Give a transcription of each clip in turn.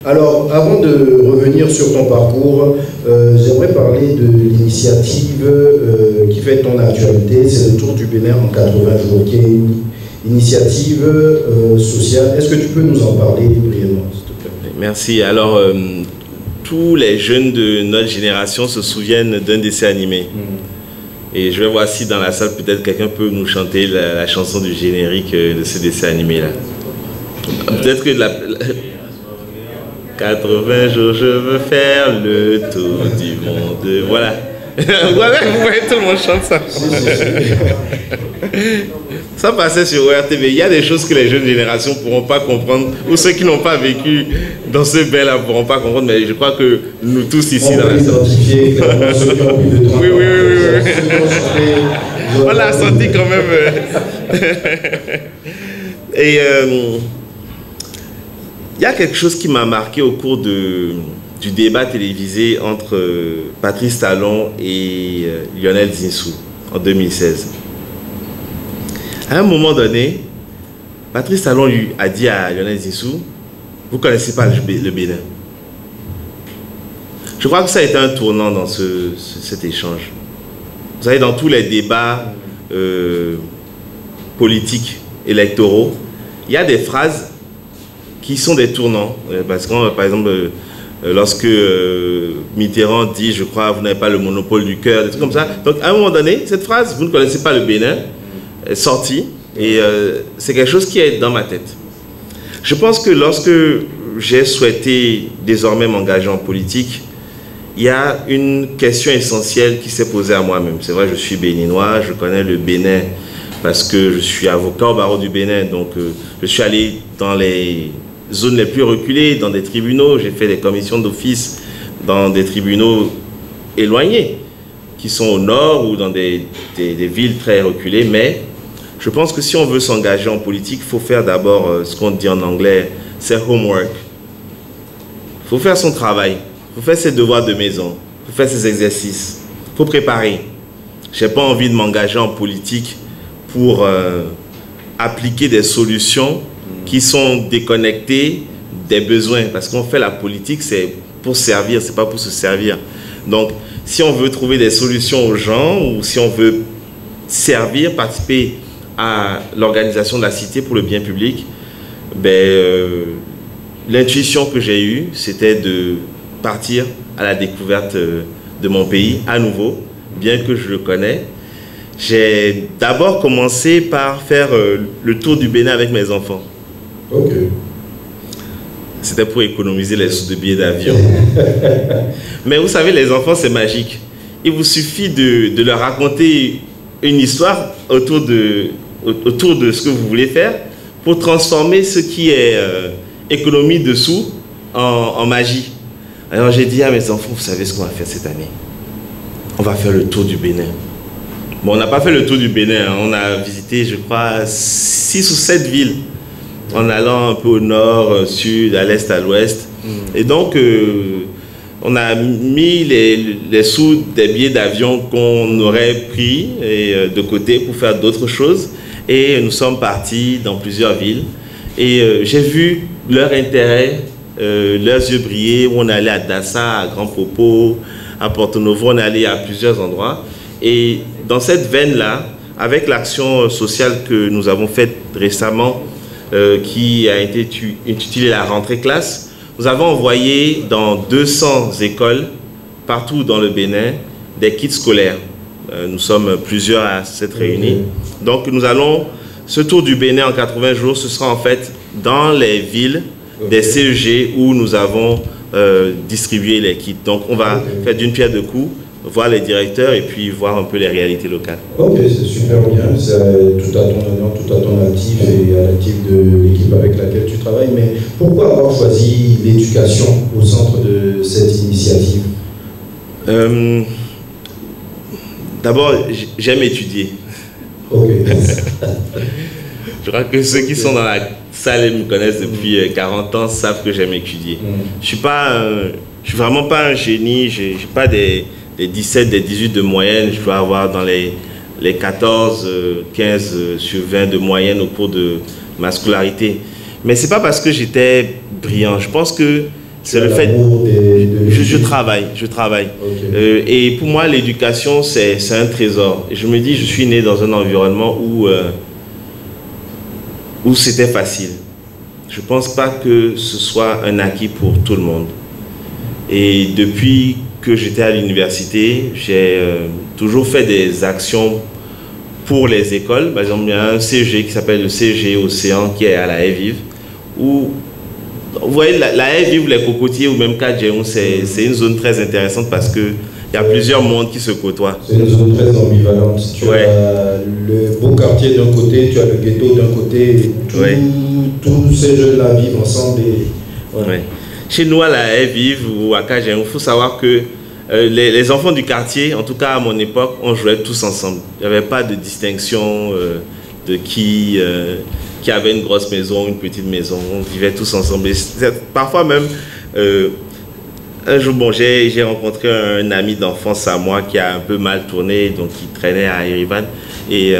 Alors, avant de revenir sur ton parcours, j'aimerais parler de l'initiative qui fait ton actualité, c'est le Tour du Bénin en 80 jours, qui est une initiative sociale. Est-ce que tu peux nous en parler brièvement, s'il te plaît? Merci. Alors, tous les jeunes de notre génération se souviennent d'un dessin animé. Et je vais voir si dans la salle, peut-être quelqu'un peut nous chanter la chanson du générique de ce dessin animé-là. Peut-être que 80 jours, je veux faire le tour du monde. Voilà. Voilà, vous voyez, tout le monde chante ça. Ça passait sur ORTV. Il y a des choses que les jeunes générations ne pourront pas comprendre, ou ceux qui n'ont pas vécu dans ce bain-là ne pourront pas comprendre, mais je crois que nous tous ici dans la salle. Oui. On l'a senti quand même. Et il y a quelque chose qui m'a marqué au cours du débat télévisé entre Patrice Talon et Lionel Zinsou en 2016. À un moment donné, Patrice Talon lui a dit à Lionel Zinsou, vous ne connaissez pas le Bénin. Je crois que ça a été un tournant dans cet échange. Vous savez, dans tous les débats politiques, électoraux, il y a des phrases qui sont des tournants. Parce que, par exemple, lorsque Mitterrand dit, je crois, vous n'avez pas le monopole du cœur, des trucs comme ça. Donc, à un moment donné, cette phrase, vous ne connaissez pas le Bénin, est sortie. Et c'est quelque chose qui est dans ma tête. Je pense que lorsque j'ai souhaité désormais m'engager en politique, il y a une question essentielle qui s'est posée à moi-même. C'est vrai, je suis béninois, je connais le Bénin parce que je suis avocat au barreau du Bénin. Donc, je suis allé dans les zones les plus reculées, dans des tribunaux. J'ai fait des commissions d'office dans des tribunaux éloignés, qui sont au nord ou dans des villes très reculées. Mais je pense que si on veut s'engager en politique, il faut faire d'abord ce qu'on dit en anglais, c'est homework. Il faut faire son travail. Il faut faire ses devoirs de maison, il faut faire ses exercices, il faut préparer. Je n'ai pas envie de m'engager en politique pour appliquer des solutions qui sont déconnectées des besoins. Parce qu'on fait la politique, c'est pour servir, ce n'est pas pour se servir. Donc, si on veut trouver des solutions aux gens ou si on veut servir, participer à l'organisation de la cité pour le bien public, l'intuition que j'ai eue, c'était de partir à la découverte de mon pays à nouveau, bien que je le connais. J'ai d'abord commencé par faire le tour du Bénin avec mes enfants. Ok. C'était pour économiser les sous de billets d'avion. Mais vous savez, les enfants, c'est magique. Il vous suffit de leur raconter une histoire autour de ce que vous voulez faire pour transformer ce qui est économie de sous en magie. Alors j'ai dit à mes enfants, vous savez ce qu'on va faire cette année? On va faire le tour du Bénin. Bon, on n'a pas fait le tour du Bénin, hein. On a visité, je crois, 6 ou 7 villes, en allant un peu au nord, sud, à l'est, à l'ouest. Et donc, on a mis les sous des billets d'avion qu'on aurait pris de côté pour faire d'autres choses. Et nous sommes partis dans plusieurs villes. Et j'ai vu leur intérêt, leurs yeux briller. On est allé à Dassa, à Grand Popo, à Porto Novo, on est allé à plusieurs endroits. Et dans cette veine-là, avec l'action sociale que nous avons faite récemment, qui a été intitulée la rentrée classe, nous avons envoyé dans 200 écoles, partout dans le Bénin, des kits scolaires. Nous sommes plusieurs à s'être réunis. Donc nous allons, ce tour du Bénin en 80 jours, ce sera en fait dans les villes des CEG où nous avons distribué les kits. Donc on va faire d'une pierre deux coups, voir les directeurs et puis voir un peu les réalités locales. Ok, c'est super bien, c'est tout à ton honneur, tout à ton actif et à l'actif de l'équipe avec laquelle tu travailles. Mais pourquoi avoir choisi l'éducation au centre de cette initiative? D'abord, j'aime étudier. Ok. Je crois que ceux qui sont dans la salle et me connaissent depuis 40 ans savent que j'aime étudier. Je suis vraiment pas un génie, j'ai pas des 17, des 18 de moyenne. Je dois avoir dans les 14, 15 sur 20 de moyenne au cours de ma scolarité. Mais c'est pas parce que j'étais brillant. Je pense que C'est le fait. Je travaille. Okay. Et pour moi, l'éducation, c'est un trésor. Et je me dis, je suis né dans un environnement où c'était facile. Je ne pense pas que ce soit un acquis pour tout le monde. Et depuis que j'étais à l'université, j'ai toujours fait des actions pour les écoles. Par exemple, il y a un CG qui s'appelle le CG Océan qui est à la Haie-Vive, où vous voyez, la Haie-Vive, les cocotiers ou même Kadjeon, c'est une zone très intéressante parce qu'il y a plusieurs mondes qui se côtoient. C'est une zone très ambivalente. Tu as le beau quartier d'un côté, tu as le ghetto d'un côté. Tous ces jeunes-là vivent ensemble. Chez nous, à la Haie-Vive ou à Kadjeon, il faut savoir que les enfants du quartier, en tout cas à mon époque, on jouait tous ensemble. Il n'y avait pas de distinction de qui avait une grosse maison, une petite maison. On vivait tous ensemble. Et parfois même, un jour, bon, j'ai rencontré un ami d'enfance à moi qui a un peu mal tourné, donc il traînait à Yerevan. Et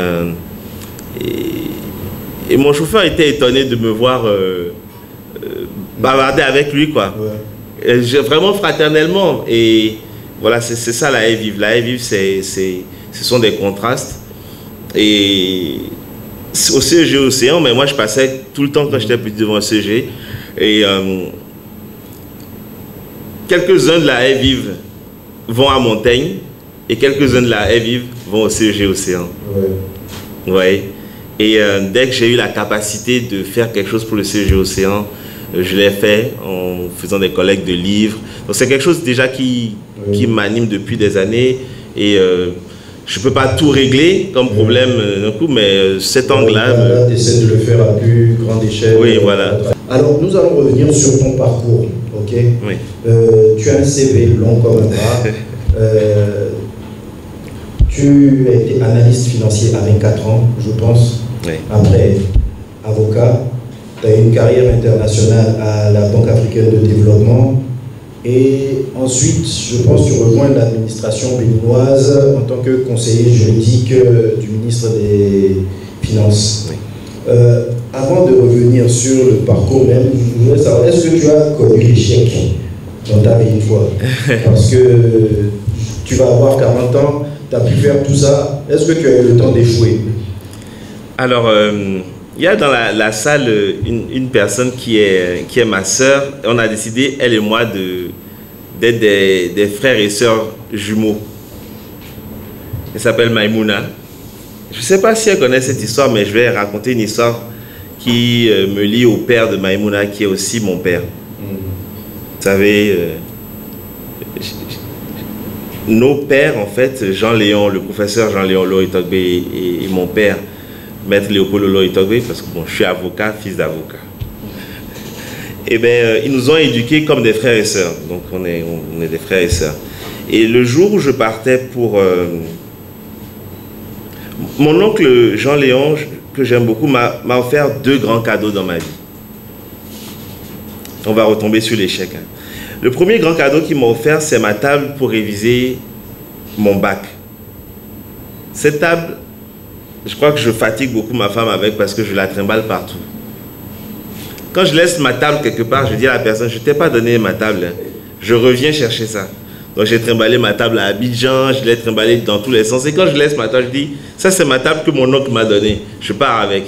mon chauffeur était étonné de me voir bavarder avec lui, quoi. Ouais. Vraiment fraternellement. Et voilà, c'est ça la Haie-Vive. La Haie-Vive, ce sont des contrastes. Et au CEG Océan, mais moi je passais tout le temps quand j'étais petit devant le CEG. Et quelques-uns de la Haie-Vive vont à Montaigne et quelques-uns de la Haie-Vive vont au CEG Océan. Ouais. Ouais. Et dès que j'ai eu la capacité de faire quelque chose pour le CEG Océan, je l'ai fait en faisant des collectes de livres. Donc c'est quelque chose déjà qui m'anime depuis des années. Et je ne peux pas tout régler comme problème d'un coup, mais cet angle-là... Tu essaies de le faire à plus grande échelle. Oui, voilà. Alors, nous allons revenir sur ton parcours, ok? Oui. Tu as un CV long comme un bras. Tu as été analyste financier à 24 ans, je pense. Oui. Après, avocat. Tu as eu une carrière internationale à la Banque africaine de développement. Et ensuite, je pense que tu rejoins l'administration béninoise en tant que conseiller juridique du ministre des Finances. Oui. Avant de revenir sur le parcours même, je voudrais savoir, est-ce que tu as connu l'échec dans ta vie une fois? Parce que tu vas avoir 40 ans, tu as pu faire tout ça. Est-ce que tu as eu le temps d'échouer? Alors, il y a dans la salle une personne qui est ma sœur. On a décidé, elle et moi, d'être des frères et sœurs jumeaux. Elle s'appelle Maïmouna. Je ne sais pas si elle connaît cette histoire, mais je vais raconter une histoire qui me lie au père de Maïmouna, qui est aussi mon père. Vous savez, nos pères, en fait, Jean-Léon, le professeur Jean-Léon Loïtogbe et mon père, Maître Léopold Loïtogbe, parce que bon, je suis avocat, fils d'avocat. Eh bien, ils nous ont éduqués comme des frères et sœurs. Donc, on est des frères et sœurs. Et le jour où je partais pour... mon oncle Jean-Léon, que j'aime beaucoup, m'a offert 2 grands cadeaux dans ma vie. On va retomber sur l'échec. Hein. Le premier grand cadeau qu'il m'a offert, c'est ma table pour réviser mon bac. Cette table, je crois que je fatigue beaucoup ma femme avec parce que je la trimballe partout. Quand je laisse ma table quelque part, je dis à la personne, je ne t'ai pas donné ma table, hein. Je reviens chercher ça. Donc j'ai trimballé ma table à Abidjan, je l'ai trimballée dans tous les sens. Et quand je laisse ma table, je dis, ça c'est ma table que mon oncle m'a donnée, je pars avec.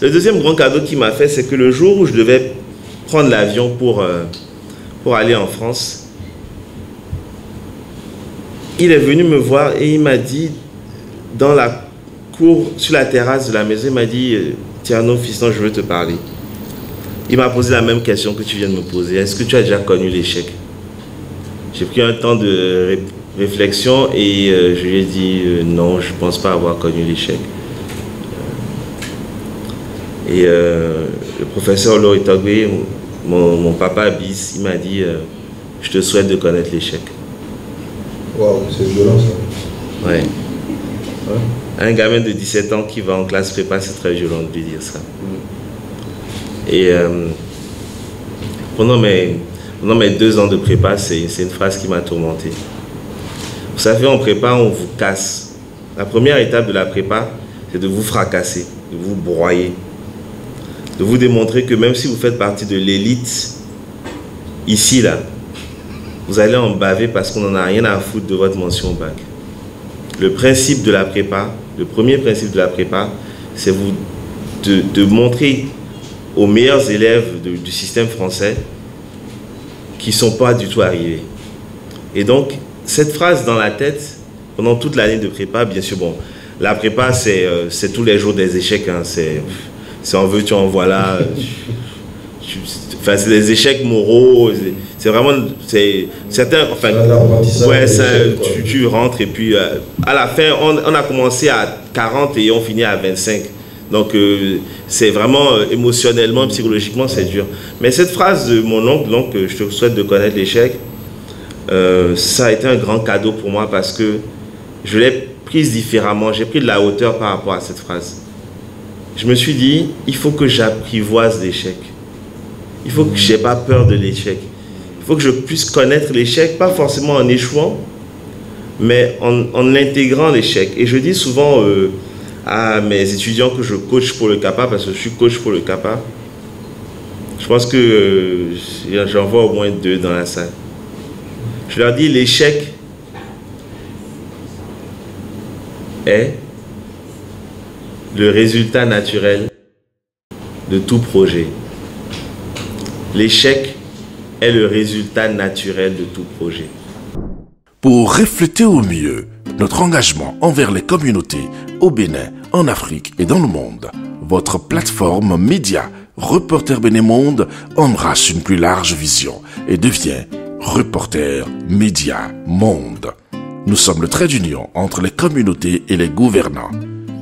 Le deuxième grand cadeau qu'il m'a fait, c'est que le jour où je devais prendre l'avion pour aller en France, il est venu me voir et il m'a dit, dans la cour, sur la terrasse de la maison, il m'a dit, Tierno, fiston, je veux te parler. Il m'a posé la même question que tu viens de me poser. Est-ce que tu as déjà connu l'échec? J'ai pris un temps de réflexion et je lui ai dit non, je ne pense pas avoir connu l'échec. Et le professeur Loïtogbe, mon papa bis, il m'a dit je te souhaite de connaître l'échec. Waouh, c'est violent ça. Ouais. Un gamin de 17 ans qui va en classe prépa, c'est très violent de lui dire ça. Et pendant mes 2 ans de prépa, c'est une phrase qui m'a tourmenté. Vous savez, en prépa, on vous casse. La première étape de la prépa, c'est de vous fracasser, de vous broyer, de vous démontrer que même si vous faites partie de l'élite, ici, là, vous allez en baver parce qu'on n'en a rien à foutre de votre mention au bac. Le principe de la prépa, le premier principe de la prépa, c'est de montrer aux meilleurs élèves du système français qui ne sont pas du tout arrivés. Et donc, cette phrase dans la tête, pendant toute l'année de prépa, bien sûr, bon, la prépa, c'est tous les jours des échecs, hein, c'est en veux, tu en voilà. Enfin, c'est des échecs moraux, c'est vraiment, certains, enfin, ouais, tu rentres et puis à la fin, on a commencé à 40 et on finit à 25. Donc, c'est vraiment émotionnellement, psychologiquement, c'est dur. Mais cette phrase de mon oncle, donc, je te souhaite de connaître l'échec, ça a été un grand cadeau pour moi parce que je l'ai prise différemment. J'ai pris de la hauteur par rapport à cette phrase. Je me suis dit, il faut que j'apprivoise l'échec. Il faut que je n'ai pas peur de l'échec. Il faut que je puisse connaître l'échec, pas forcément en échouant, mais en intégrant l'échec. Et je dis souvent à mes étudiants que je coach pour le CAPA, parce que je suis coach pour le CAPA. Je pense que j'en vois au moins 2 dans la salle. Je leur dis, l'échec est le résultat naturel de tout projet. L'échec est le résultat naturel de tout projet. Pour refléter au mieux notre engagement envers les communautés au Bénin, en Afrique et dans le monde, votre plateforme média Reporter Bénin Monde embrasse une plus large vision et devient Reporter Média Monde. Nous sommes le trait d'union entre les communautés et les gouvernants.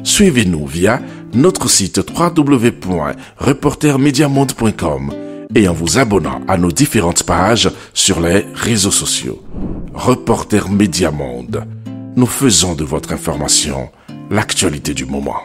Suivez-nous via notre site www.reportermediamonde.com et en vous abonnant à nos différentes pages sur les réseaux sociaux. Reporter Média Monde. Nous faisons de votre information l'actualité du moment.